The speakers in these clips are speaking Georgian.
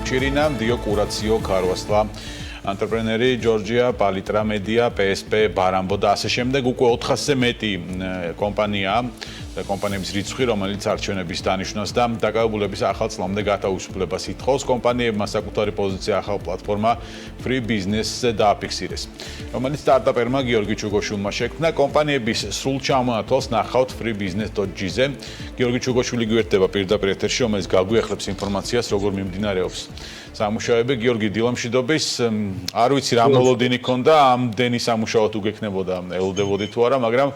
Kuchirina, Dio Curazio, Carvasla. Antrepreneri Georgia, Palitra Media, PSP, Barambo და ასე შემდეგ უკვე 400-ზე მეტი კომპანია და კომპანიების რიცხვი, რომელიც არჩევნების დანიშვნას და დაკავებულების ახალ წლამდე გათაისუფლებას ითხოვს, კომპანიებმა საკუთარი პოზიცია ახალ პლატფორმა Free Business-ზე დააფიქსირეს. რომელიც სტარტაპერმა გიორგი ჩუგოშვილმა შექმნა კომპანიების სრულ ჩამონათვალს ნახავთ freebusiness.gz-ზე. გიორგი ჩუგოშვილი გვერდება პირდაპირ ეთერში, რომელიც გაგვიახლებს ინფორმაციას, როგორ მიმდინარეობს სამუშაოები. გიორგი, დილამშვიდობის. არ ვიცი რა მოლოდინი ქონდა, ამდენი სამუშაო თუ გექნებოდა, ელოდებოდი თუ არა, მაგრამ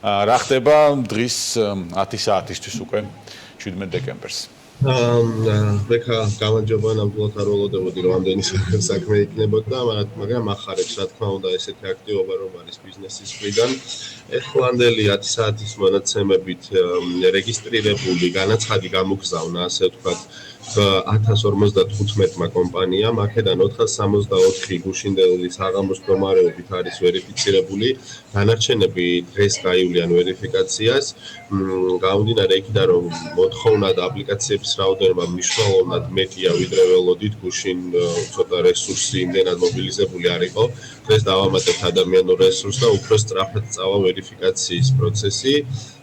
რა ხდება დღის 10 საათისთვის უკვე 17 დეკემბერს. მეკა გამარჯობა, ნამდვილად არ ველოდებოდი რომ ამდენი საქმე იქნებოდა, მაგრამ ახარებს რა თქმა უნდა ესეთი აქტივობა რომ არის ბიზნესის მხრიდან. ეხლანდელი 10 საათის მონაცემებით რეგისტრირებული განაცხადი გამოგზავნა, ასე ვთქვათ, 1055 კომპანიამ, აქედან 464 გუშინდელი საღამოს მდგომარეობით არის ვერიფიცირებული, დანარჩენები დღეს გაივლიან ვერიფიკაციას. გამომდინარე იქიდან რომ მოთხოვნა და აპლიკაციების რაოდენობა მნიშვნელოვნად მეტია ვიდრე ველოდით, გუშინ ცოტა რესურსი იმდენად მობილიზებული არ იყო. დღეს დავამატებთ ადამიანურ რესურსს და უფრო სწრაფად წავა ვერიფიკაციის პროცესი.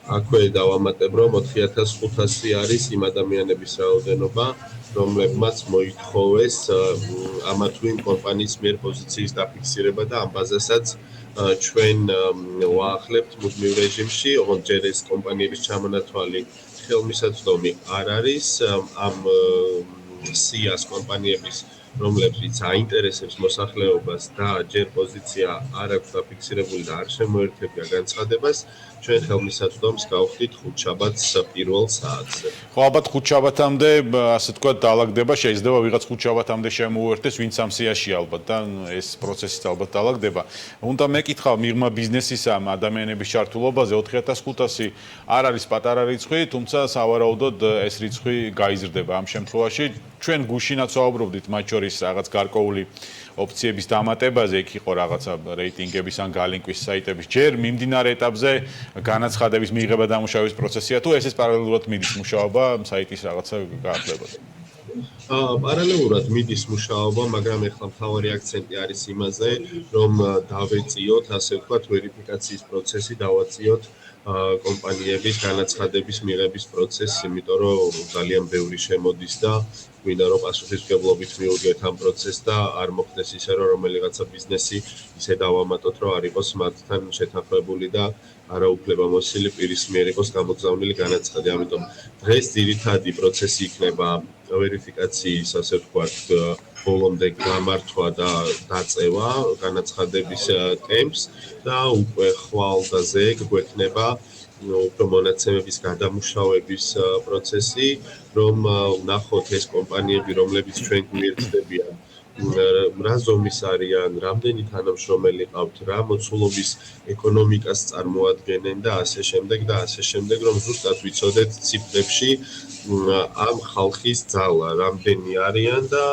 აქვე დავამატებ რომ 4500 არის იმ ადამიანების რაოდენობა, რომლებმაც მოითხოვეს ამა თუ იმ კომპანიის მიერ პოზიციის დაფიქსირება და ამ ბაზასაც ჩვენ ვაახლებთ მუდმივ რეჟიმში, ოღონდ ჯერ ეს კომპანიების ჩამონათვალი ხელმისაწვდომი არ არის ამ სიას კომპანიების რომლებიც აინტერესებს მოსახლეობას და ჯერ პოზიცია არ აქვს დაფიქსირებული და არ შემოერთებია განცხადებას, ჩვენ ხელმისაწვდომს გავხდით ხუთშაბათს პირველ საათზე. ხო, ალბათ ხუთშაბათამდე, ასე თქვა, დაალაგდება, შეიძლება ვიღაც ხუთშაბათამდე შემოუერთდეს, ვინც ამ სიაში ალბათ და ეს პროცესიც ალბათ დაალაგდება. უნდა მეკითხავ მიღმა ბიზნესის ამ ადამიანების ჩართულობაზე 4500 არ არის პატარა რიცხვი, თუმცა სავარაუდოდ ეს რიცხვი გაიზრდება ამ შემთხვევაში. ჩვენ გუშინაც ვაუბრობდით მათ შორის რაღაც გარკვეული ოფციების დამატებაზე, იქ იყო რაღაცა რეიტინგების ან გალინკვის საიტების. ჯერ მიმდინარე ეტაპზე განაცხადების მიღება დამუშავების პროცესია თუ ეს პარალელურად მიდის მუშაობა საიტის რაღაცა გააკლებოდა? პარალელურად მიდის მუშაობა, მაგრამ ეხლა მთავარი აქცენტი არის იმაზე, რომ დავეწიოთ, ასე ვთქვათ, ვერიფიკაციის პროცესი, დავაწიოთ კომპანიების განაცხადების მიღების პროცესს, იმიტომ რომ ძალიან ბევრი შემოდის და გვინდა რომ პასუხისმგებლობით მიუძღვეთ ამ პროცესს და არ მოხდეს ისე რომ რომელიღაცა ბიზნესი ისე დავამატოთ რომ არ იყოს მათთან შეთანხმებული და არაუფლებამოსილი პირის მიერ იყოს გამოგზავნილი განაცხადი. ამიტომ დღეს ძირითადი პროცესი იქნება ვერიფიკაციის, ასე ვთქვათ, ბოლომდე გამართვა და დაწევა განაცხადების ტემპს და უკვე ხვალ და ზეგ გვექნება უფრო მონაცემების გადამუშავების პროცესი, რომ ვნახოთ ეს კომპანიები, რომლებიც ჩვენ გვიერთდებიან, რა ზომის არიან, რამდენი თანამშრომელი ყავთ, რა მოცულობის ეკონომიკას წარმოადგენენ და ასე შემდეგ, რომ ზუსტად ვიცოდეთ ციფრებში ამ ხალხის ძალა, რამდენი არიან და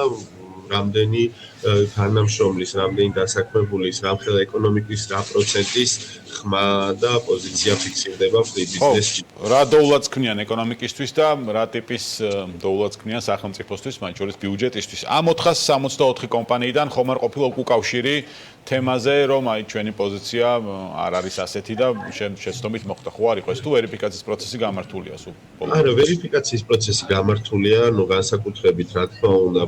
რამდენი თანამშრომლის, რამდენი დასაქმებულის, რამხელა ეკონომიკის რა პროცენტის ხმა და პოზიცია ფიქსირდება free business-ში. რა დოულაც ქმნიან ეკონომიკისთვის და რა ტიპის დოულაც ქმნიან სახელმწიფოსთვის, მათ შორის ბიუჯეტისთვის. ამ 464 კომპანიიდან ხომ არ ყოფილა უკავშირი თემაზე, რომ აი ჩვენი პოზიცია არ არის ასეთი და შეცდომით მოხდა, ხო არ იყო ეს თუ ვერიფიკაციის პროცესი გამართულია სულ? არა, ვერიფიკაციის პროცესი გამართულია, ნუ განსაკუთრებით რა თქმა უნდა,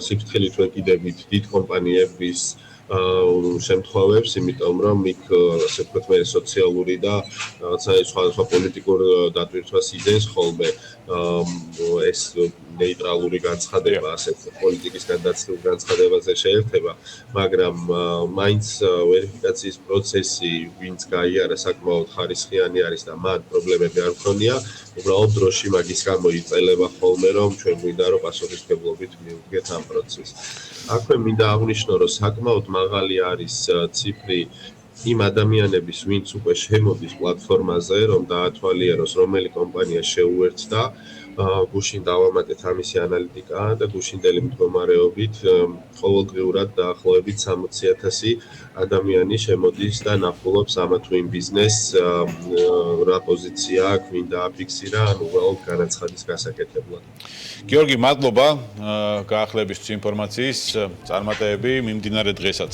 სიფრთხილით ვეკიდებით დიდ კომპანიების შემთხვევებს, იმიტომ რომ იქ ასე ვთქვათ, მე სოციალური და რაღაცა სხვა პოლიტიკურ დატვირთვას იძენს ხოლმე ეს ნეიტრალური განცხადება, ასე პოლიტიკის გადაცდილ განცხადებაზე შეერთება, მაგრამ მაინც ვერიფიკაციის პროცესი, ვინც გაიარა საკმაოდ ხარისხიანი არის და მათ პრობლემები არ მქონია, უბრალოდ დროში მაგის გამო იწელება ხოლმე, რომ ჩვენ გვინდა რომ პასუხისმგებლობით მივუდგეთ ამ პროცესს. აქვე მინდა აღვნიშნო, რომ საკმაოდ მაღალი არის ციფრი იმ ადამიანების, ვინც უკვე შემოდის პლატფორმაზე, რომ დაათვალიეროს რომელი კომპანია შეუერთდა გუშინ დავამატეთ ამისი ანალიტიკა და გუშინდელი მდგომარეობით ყოველდღიურად დაახლოებით 60,000 ადამიანი შემოდის და ნახულობს ამა თუ იმ ბიზნესს, რა პოზიცია აქვს, ვინ დააფიქსირა, ანუ უბრალოდ განაცხადის გასაკეთებლად. გიორგი, მადლობა გაახლებისთვის ინფორმაციის. წარმატებები მიმდინარე დღესაც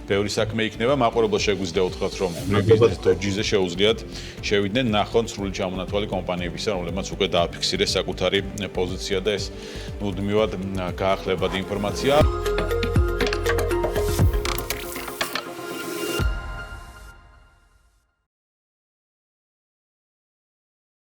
ბევრი საქმე იქნება. მაყურებელს შეგვიძლია უთხრათ, რომ ბიზნეს ტოპ-ჯიზე შეუძლიათ შევიდნენ ნახონ სრული ჩამონათვალი კომპანიებისა, რომლებმაც უკვე დააფიქსირეს საკუთარი პოზიცია და ეს მუდმივად გაახლებადი ინფორმაცია.